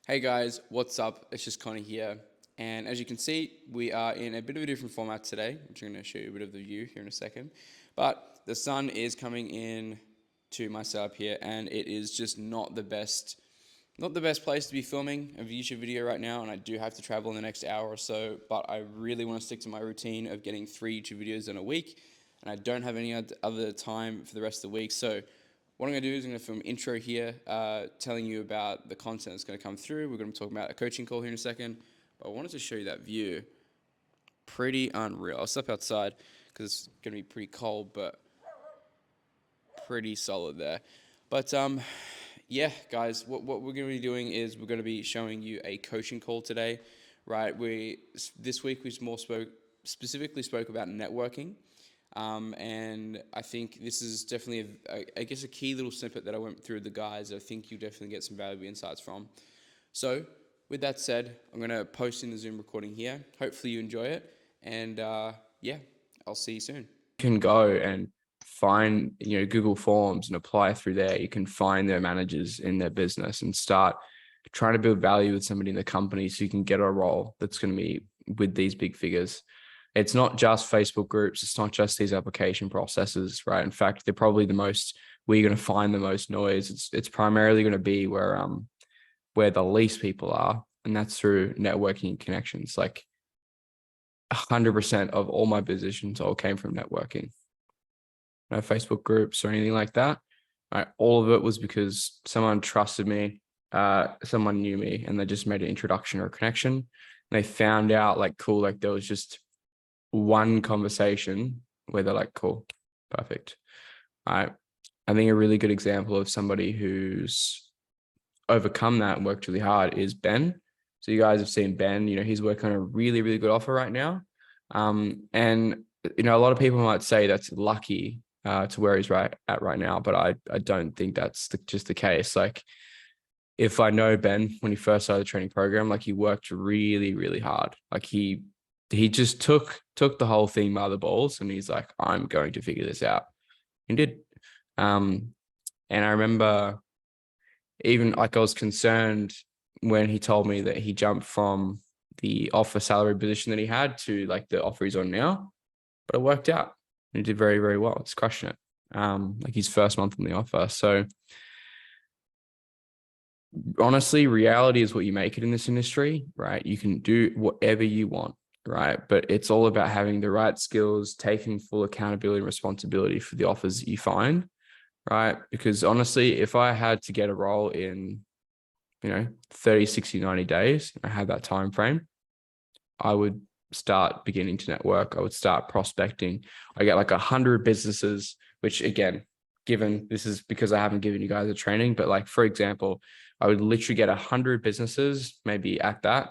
Hey guys, what's up? It's just Connie here. And as you can see, we are in a bit of a different format today, which I'm going to show you a bit of the view here in a second. But the sun is coming in to my setup here, and it is just not the best place to be filming a YouTube video right now, and I do have to travel in the next hour or so, but I really want to stick to my routine of getting 3 YouTube videos in a week, and I don't have any other time for the rest of the week. So what I'm going to do is I'm going to film an intro here, telling you about the content that's going to come through. We're going to talk about a coaching call here in a second, but I wanted to show you that view. Pretty unreal. I'll step outside because it's going to be pretty cold, but pretty solid there. But yeah, guys, what we're going to be doing is we're going to be showing you a coaching call today, right? This week we specifically spoke about networking. And I think this is definitely, I guess, a key little snippet that I went through with the guys. I think you definitely get some valuable insights from. So with that said, I'm going to post in the Zoom recording here. Hopefully you enjoy it. And yeah, I'll see you soon. You can go and find, Google Forms and apply through there. You can find their managers in their business and start trying to build value with somebody in the company so you can get a role that's going to be with these big figures. It's not just Facebook groups. It's not just these application processes, right? In fact, they're probably where you're going to find the most noise. It's primarily going to be where the least people are, and that's through networking and connections. Like 100% of all my positions all came from networking. No Facebook groups or anything like that. Right? All of it was because someone trusted me, someone knew me, and they just made an introduction or a connection. And they found out there was just one conversation where they're like, cool, perfect. All right. I think a really good example of somebody who's overcome that and worked really hard is Ben. So you guys have seen Ben, he's working on a really, really good offer right now. And a lot of people might say that's lucky to where he's at right now, but I don't think that's just the case. Like, if I know Ben, when he first started the training program, like he worked really, really hard. Like he just took the whole thing by the balls, and he's like, I'm going to figure this out. He did. And I remember even I was concerned when he told me that he jumped from the offer salary position that he had to the offer he's on now, but it worked out. And he did very, very well. It's crushing it. His first month on the offer. So honestly, reality is what you make it in this industry, right? You can do whatever you want, right? But it's all about having the right skills, taking full accountability and responsibility for the offers that you find, right? Because honestly, if I had to get a role in 30, 60, 90 days, I had that time frame, I would start beginning to network. I would start prospecting. I get 100 businesses, which again, given this is because I haven't given you guys a training, but for example, I would literally get 100 businesses, maybe at that.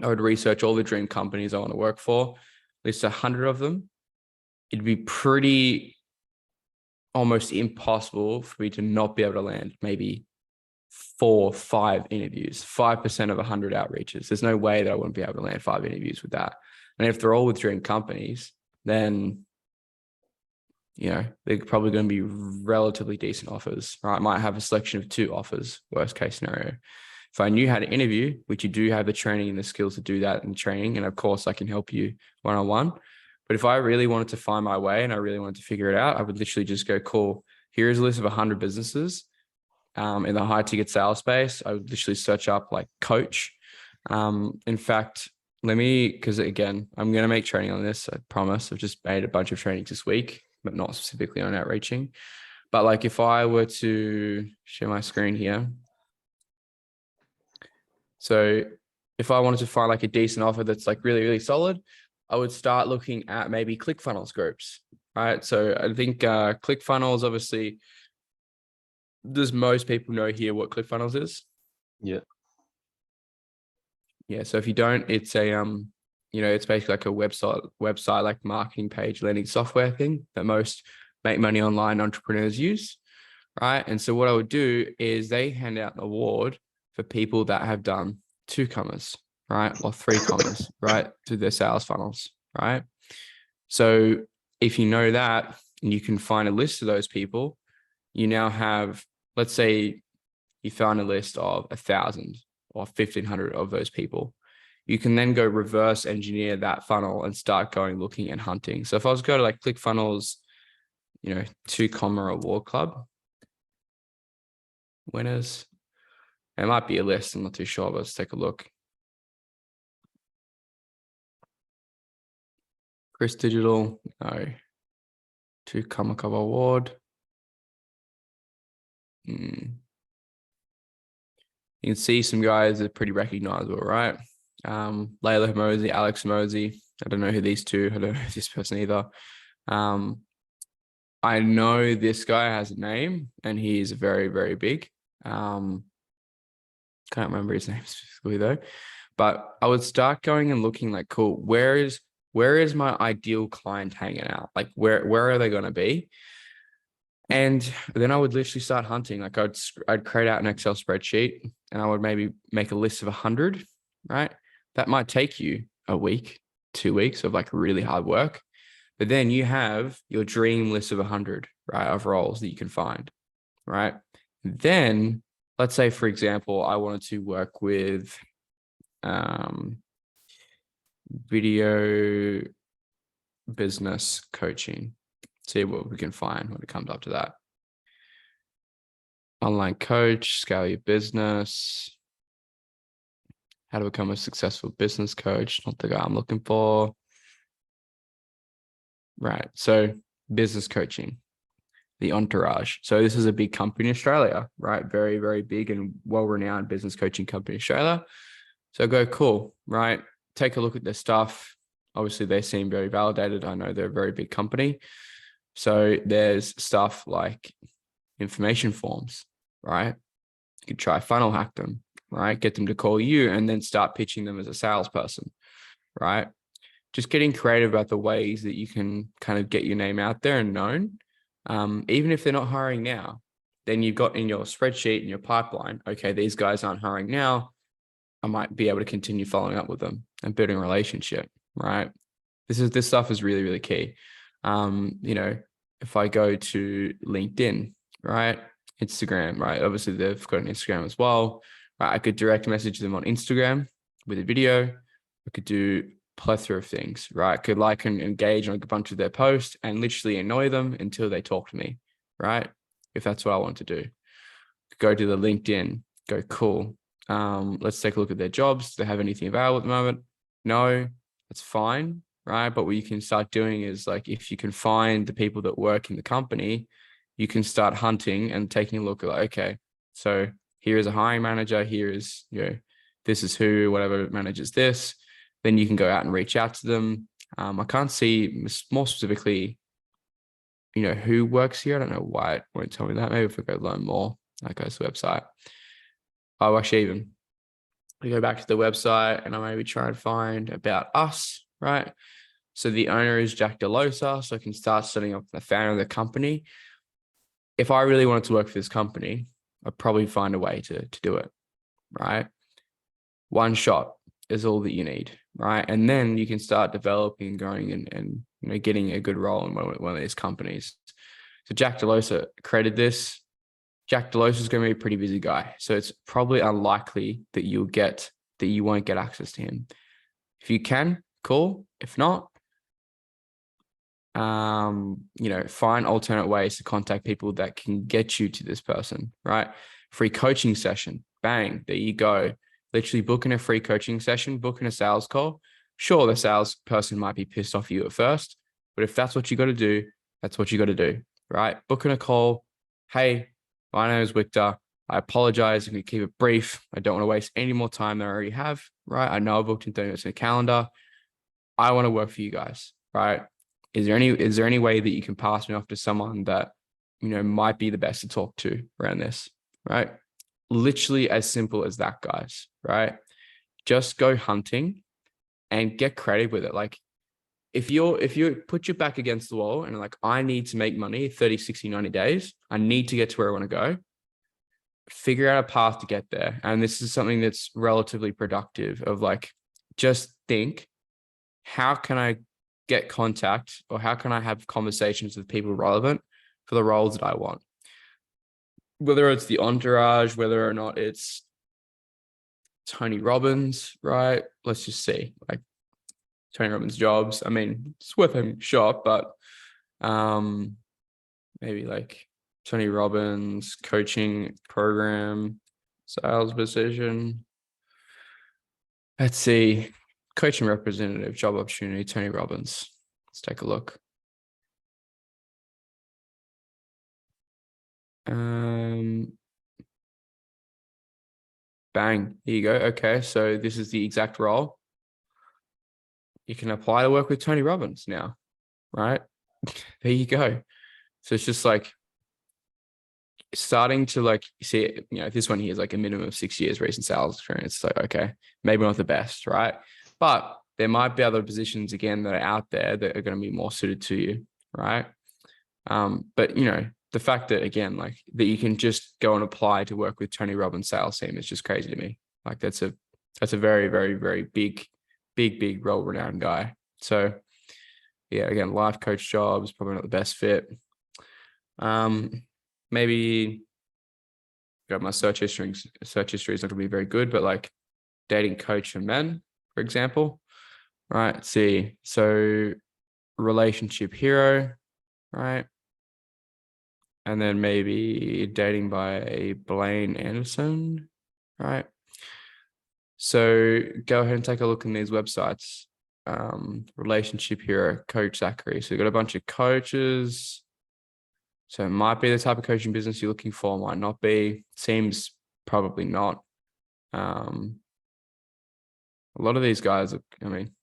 I would research all the dream companies I want to work for, at least 100 of them. It'd be pretty almost impossible for me to not be able to land maybe 4, 5 interviews, 5% of 100 outreaches. There's no way that I wouldn't be able to land 5 interviews with that. And if they're all with dream companies, then, they're probably going to be relatively decent offers, right? I might have a selection of 2 offers, worst case scenario. If I knew how to interview, which you do have the training and the skills to do that in training, and of course I can help you one-on-one. But if I really wanted to find my way and I really wanted to figure it out, I would literally just go, cool, here's a list of 100 businesses. In the high ticket sales space, I would literally search up coach. In fact, because again, I'm going to make training on this. I promise. I've just made a bunch of trainings this week, but not specifically on outreaching. But if I were to share my screen here. So if I wanted to find a decent offer that's really, really solid, I would start looking at maybe ClickFunnels groups, right? So I think ClickFunnels, obviously, does most people know here what ClickFunnels is? Yeah. Yeah. So if you don't, it's it's basically a website marketing page landing software thing that most make money online entrepreneurs use, right? And so what I would do is they hand out an award for people that have done 2 commas, right? Or 3 commas, right? To their sales funnels, right? So if you know that and you can find a list of those people, you now have, let's say you found a list of 1,000 or 1,500 of those people. You can then go reverse engineer that funnel and start going looking and hunting. So if I was to go to like ClickFunnels, 2 Reward Club winners, it might be a list. I'm not too sure, but let's take a look. Chris Digital, no. 2 Club Award. You can see some guys that are pretty recognizable, right? Layla Mosey, Alex Mosey. I don't know who these two. I don't know this person either. I know this guy has a name, and he is very, very big. Can't remember his name specifically though. But I would start going and looking like, cool, where is my ideal client hanging out? Like, where are they going to be? And then I would literally start hunting. Like I'd create out an Excel spreadsheet, and I would maybe make a list of 100, right? That might take you a week, 2 weeks of like really hard work. But then you have your dream list of 100, right, of roles that you can find, right? Then let's say, for example, I wanted to work with video business coaching. See what we can find when it comes up to that. Online coach, scale your business. How to become a successful business coach. Not the guy I'm looking for. Right. So business coaching, the Entourage. So this is a big company in Australia, right? Very, very big and well-renowned business coaching company in Australia. So go, cool, right? Take a look at their stuff. Obviously, they seem very validated. I know they're a very big company. So there's stuff like information forms, right? You could try funnel hack them, right? Get them to call you and then start pitching them as a salesperson, right? Just getting creative about the ways that you can kind of get your name out there and known. Even if they're not hiring now, then you've got in your spreadsheet, in your pipeline, okay, these guys aren't hiring now. I might be able to continue following up with them and building a relationship, right? This stuff is really, really key. If I go to LinkedIn, right? Instagram, right? Obviously they've got an Instagram as well, right? I could direct message them on Instagram with a video. I could do plethora of things, right? I could like and engage on a bunch of their posts and literally annoy them until they talk to me, right? If that's what I want to do. Go to the LinkedIn, go, cool. Let's take a look at their jobs. Do they have anything available at the moment? No, that's fine, right? But what you can start doing is like, if you can find the people that work in the company, you can start hunting and taking a look at like, okay, so here is a hiring manager. Here is, this is who, whatever manages this. Then you can go out and reach out to them. I can't see more specifically, who works here. I don't know why it won't tell me that. Maybe if we go learn more, I go to the website. Oh, actually, even we go back to the website and I maybe try and find about us, right? So the owner is Jack DeLosa. So I can start setting up the founder of the company. If I really wanted to work for this company, I'd probably find a way to do it, right? One shot is all that you need, right? And then you can start developing and growing and getting a good role in one of these companies. So Jack DeLosa created this. Jack DeLosa is going to be a pretty busy guy. So it's probably unlikely that you won't get access to him. If you can, cool. If not, find alternate ways to contact people that can get you to this person, right? Free coaching session. Bang, there you go. Literally booking a free coaching session, booking a sales call. Sure, the sales person might be pissed off you at first, but if that's what you got to do, that's what you got to do, right? Booking a call. Hey, my name is Victor. I apologize. I'm going to keep it brief. I don't want to waste any more time than I already have, right? I know I booked in 30 minutes in the calendar. I want to work for you guys, right? Is there any way that you can pass me off to someone that, might be the best to talk to around this, right? Literally as simple as that, guys, right? Just go hunting and get creative with it. Like if you put your back against the wall and like, I need to make money 30, 60, 90 days, I need to get to where I want to go, figure out a path to get there. And this is something that's relatively productive of like, just think, how can I get contact or how can I have conversations with people relevant for the roles that I want? Whether it's the Entourage, whether or not it's Tony Robbins, right? Let's just see, like Tony Robbins jobs. I mean, it's worth having a shot, but maybe like Tony Robbins coaching program, sales position. Let's see, coaching representative, job opportunity, Tony Robbins. Let's take a look. Bang, here you go. Okay, so this is the exact role. You can apply to work with Tony Robbins now, right? There you go. So it's just like starting to like see, this one here is like a minimum of 6 years recent sales experience. So, okay, maybe not the best, right? But there might be other positions again that are out there that are going to be more suited to you, right? But the fact that again, like that you can just go and apply to work with Tony Robbins sales team is just crazy to me. Like that's a very, very, very big, well-renowned guy. So yeah, again, life coach jobs, probably not the best fit. Maybe got my search history. Search history is not going to be very good, but like dating coach for men, for example, right? Let's see. So relationship hero, right? And then maybe dating by Blaine Anderson, right? So go ahead and take a look in these websites. Relationship hero, coach Zachary. So you've got a bunch of coaches. So it might be the type of coaching business you're looking for, might not be. Seems probably not. A lot of these guys, at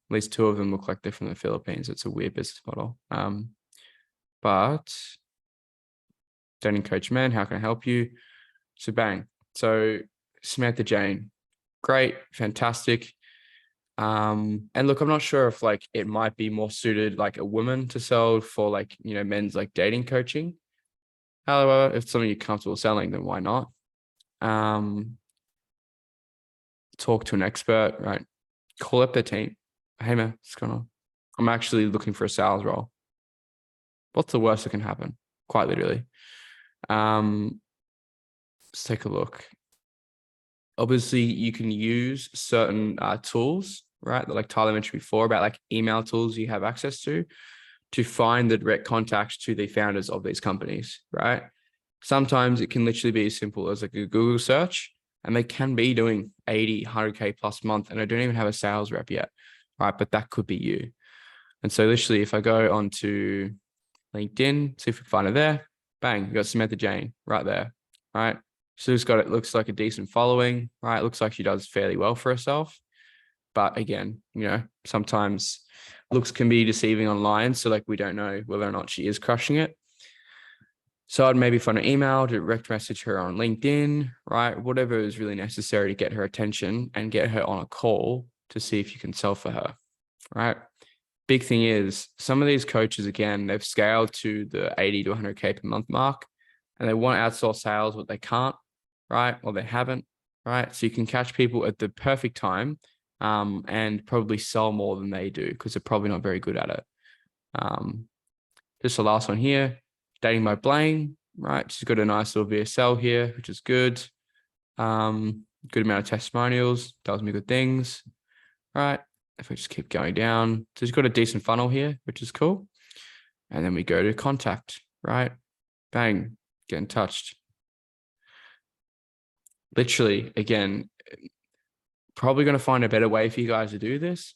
least two of them look like they're from the Philippines. It's a weird business model. But dating coach man, how can I help you? So bang. So Samantha Jane, great, fantastic. And look, I'm not sure if like it might be more suited like a woman to sell for like, men's like dating coaching. However, if it's something you're comfortable selling, then why not? Talk to an expert, right? Call up their team. Hey man, what's going on? I'm actually looking for a sales role. What's the worst that can happen? Quite literally. Let's take a look. Obviously, you can use certain tools, right? That like Tyler mentioned before about like email tools you have access to find the direct contacts to the founders of these companies, right? Sometimes it can literally be as simple as like a Google search, and they can be doing 80, 100K plus month, and I don't even have a sales rep yet, right? But that could be you. And so literally, if I go onto LinkedIn, see if we can find it there, bang, you got Samantha Jane right there, right? She's got, it looks like a decent following, right? It looks like she does fairly well for herself. But again, sometimes looks can be deceiving online. So like, we don't know whether or not she is crushing it. So I'd maybe find an email, direct message her on LinkedIn, right? Whatever is really necessary to get her attention and get her on a call to see if you can sell for her, right? Big thing is some of these coaches, again, they've scaled to the 80 to 100K per month mark, and they want to outsource sales, but they can't, right? Or they haven't, right? So you can catch people at the perfect time and probably sell more than they do because they're probably not very good at it. Just the last one here, dating by Blaine, right? She's got a nice little VSL here, which is good. Good amount of testimonials, tells me good things, right? If we just keep going down, so she's got a decent funnel here, which is cool. And then we go to contact, right? Bang, getting touched. Literally, again, probably going to find a better way for you guys to do this.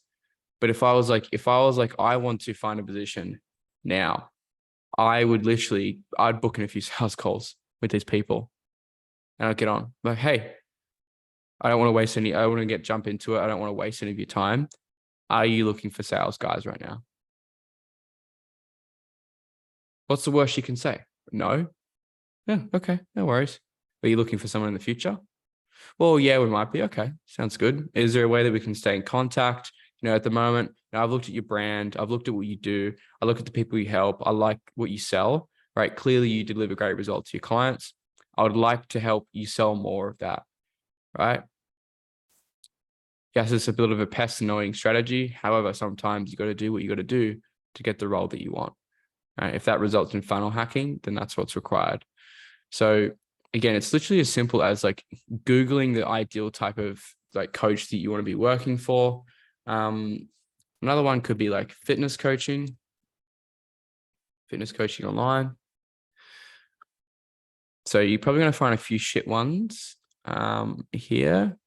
But if I was like, I want to find a position now, I'd book in a few sales calls with these people and I'd get on like, hey, I don't want to waste any, I want to jump into it. I don't want to waste any of your time. Are you looking for sales guys right now? What's the worst you can say? No. Yeah. Okay. No worries. Are you looking for someone in the future? Well, yeah, we might be. Okay. Sounds good. Is there a way that we can stay in contact? At the moment, I've looked at your brand. I've looked at what you do. I look at the people you help. I like what you sell, right? Clearly you deliver great results to your clients. I would like to help you sell more of that, right? Yes, it's a bit of a pest annoying strategy. However, sometimes you got to do what you got to do to get the role that you want. Right? If that results in funnel hacking, then that's what's required. So again, it's literally as simple as like Googling the ideal type of like coach that you want to be working for. Another one could be like fitness coaching online. So you're probably going to find a few shit ones here,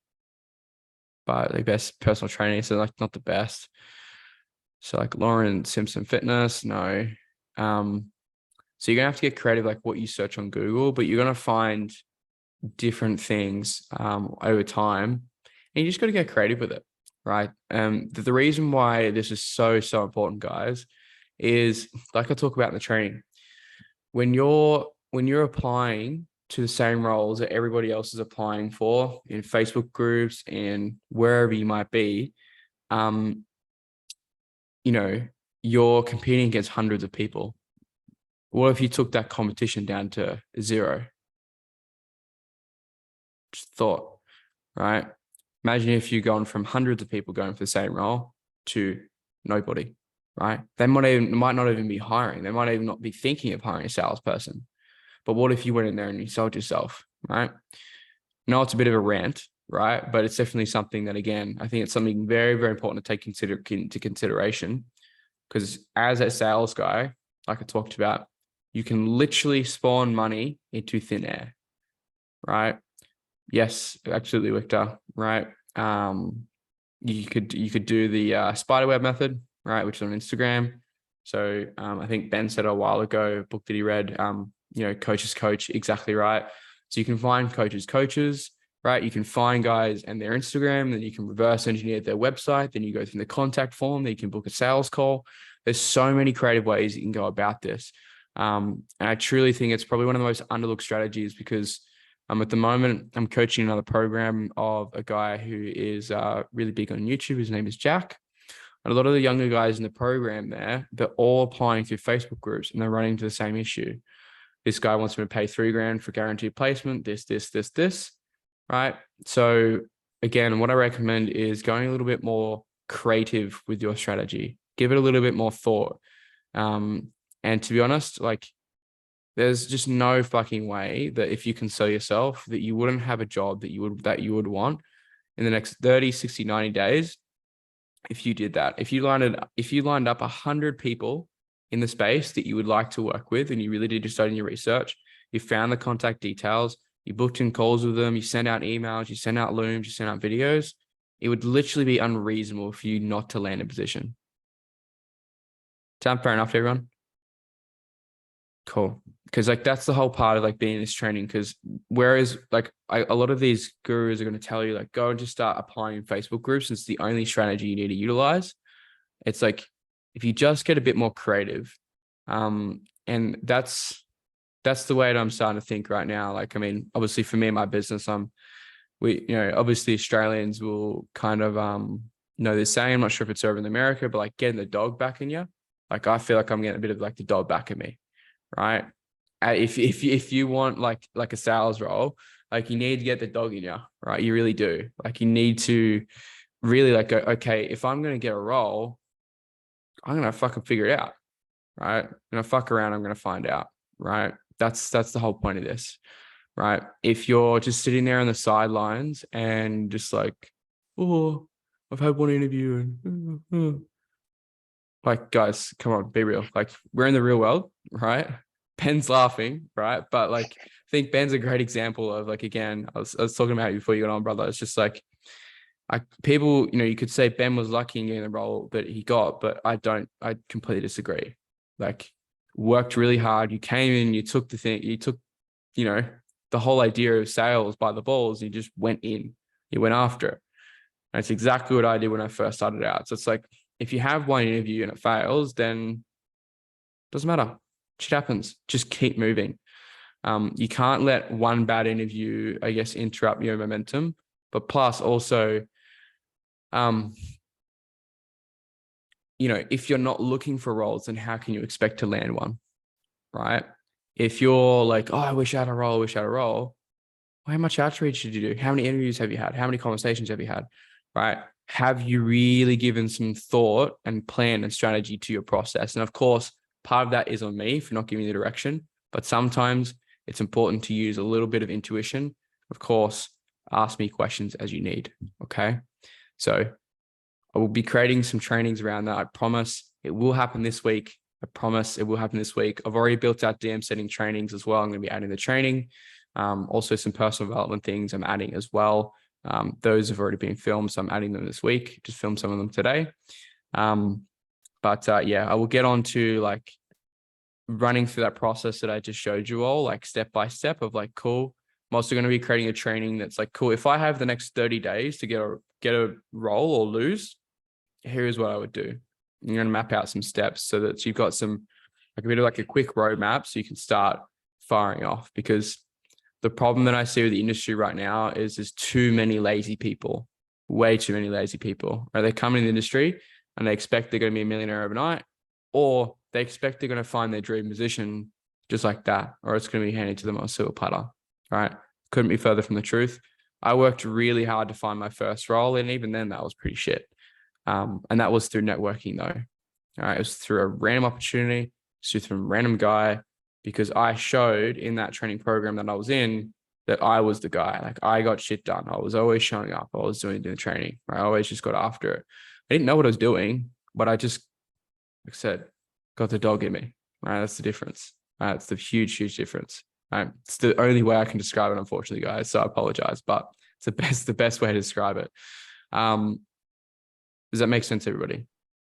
but the best personal training, so like not the best. So like Lauren Simpson Fitness, no. So you're gonna have to get creative, like what you search on Google, but you're gonna find different things over time, and you just got to get creative with it, right? The reason why this is so important, guys, is like I talk about in the training. When you're applying to the same roles that everybody else is applying for in Facebook groups and wherever you might be, you're competing against hundreds of people. What if you took that competition down to zero? Just thought, right? Imagine if you've gone from hundreds of people going for the same role to nobody, right? They might not even be hiring. They might even not be thinking of hiring a salesperson. But what if you went in there and you sold yourself, right? No, it's a bit of a rant, right? But it's definitely something that, again, I think it's something very, very important to take into consideration, because as a sales guy, like I talked about, you can literally spawn money into thin air, right? Yes, absolutely, Victor, right? You could do the spiderweb method, right, which is on Instagram. So I think Ben said a while ago, a book that he read, Coach's Coach, exactly right. So you can find coaches, right? You can find guys and their Instagram, then you can reverse engineer their website, then you go through the contact form, then you can book a sales call. There's so many creative ways you can go about this. And I truly think it's probably one of the most underlooked strategies, because at the moment, I'm coaching another program of a guy who is really big on YouTube. His name is Jack. And a lot of the younger guys in the program there, they're all applying through Facebook groups, and they're running into the same issue. This guy wants me to pay $3,000 for guaranteed placement, this, right? So again, what I recommend is going a little bit more creative with your strategy. Give it a little bit more thought. And to be honest, like, there's just no fucking way that if you can sell yourself, that you wouldn't have a job that you would want in the next 30, 60, 90 days. If you did that, if you lined up 100 people in the space that you would like to work with, and you really did your study and your research, you found the contact details, you booked in calls with them, you sent out emails, you sent out looms, you sent out videos, it would literally be unreasonable for you not to land a position. Sound fair enough to everyone? Cool. Because like that's the whole part of like being in this training. Because whereas like a lot of these gurus are going to tell you like go and just start applying in Facebook groups, it's the only strategy you need to utilize. It's like if you just get a bit more creative, and that's the way that I'm starting to think right now. Like, I mean, obviously for me and my business, obviously Australians will kind of know this saying. I'm not sure if it's over in America, but like getting the dog back in you. Like I feel like I'm getting a bit of like the dog back in me. Right. If you want like a sales role, like you need to get the dog in you, right? You really do. Like you need to really like go, okay, if I'm going to get a role, I'm going to fucking figure it out, right? I'm going to fuck around. I'm going to find out, right? That's the whole point of this, right? If you're just sitting there on the sidelines and just like, oh, I've had one interview and like, guys, come on, be real. Like we're in the real world, right? Ben's laughing, right? But like, I think Ben's a great example of like, again, I was talking about it before you got on, brother. It's just like, people, you could say Ben was lucky in getting the role that he got, but I completely disagree. Like, worked really hard. You came in, you took the thing, you took, the whole idea of sales by the balls. You just went in, you went after it. And it's exactly what I did when I first started out. So it's like, if you have one interview and it fails, then it doesn't matter. Shit happens. Just keep moving. You can't let one bad interview, I guess, interrupt your momentum. But plus also, if you're not looking for roles, then how can you expect to land one, right? If you're like, oh, I wish I had a role, well, how much outreach did you do? How many interviews have you had? How many conversations have you had, right? Have you really given some thought and plan and strategy to your process? And of course, part of that is on me for not giving you the direction, but sometimes it's important to use a little bit of intuition. Of course, ask me questions as you need. Okay. So I will be creating some trainings around that. I promise it will happen this week. I promise it will happen this week. I've already built out DM setting trainings as well. I'm going to be adding the training. Also some personal development things I'm adding as well. Those have already been filmed, so I'm adding them this week. Just filmed some of them today. Yeah, I will get on to like running through that process that I just showed you all, like step by step of like, cool. I'm also going to be creating a training that's like, cool. If I have the next 30 days to get a role or lose, here's what I would do. I'm going to map out some steps so that you've got some, like a bit of like a quick roadmap so you can start firing off. Because the problem that I see with the industry right now is there's too many lazy people, way too many lazy people. Right? They come in the industry and they expect they're going to be a millionaire overnight, or they expect they're going to find their dream position just like that, or it's going to be handed to them on a silver platter. All right. Couldn't be further from the truth. I worked really hard to find my first role, and even then that was pretty shit. And that was through networking though. All right. It was through a random opportunity, through a random guy, because I showed in that training program that I was in that I was the guy. Like I got shit done. I was always showing up. I was doing the training. Right? I always just got after it. I didn't know what I was doing, but I just, like I said, got the dog in me. Right? That's the difference. Right? It's the huge, huge difference. Right? It's the only way I can describe it, unfortunately, guys. So I apologize, but it's the best way to describe it. Does that make sense, everybody?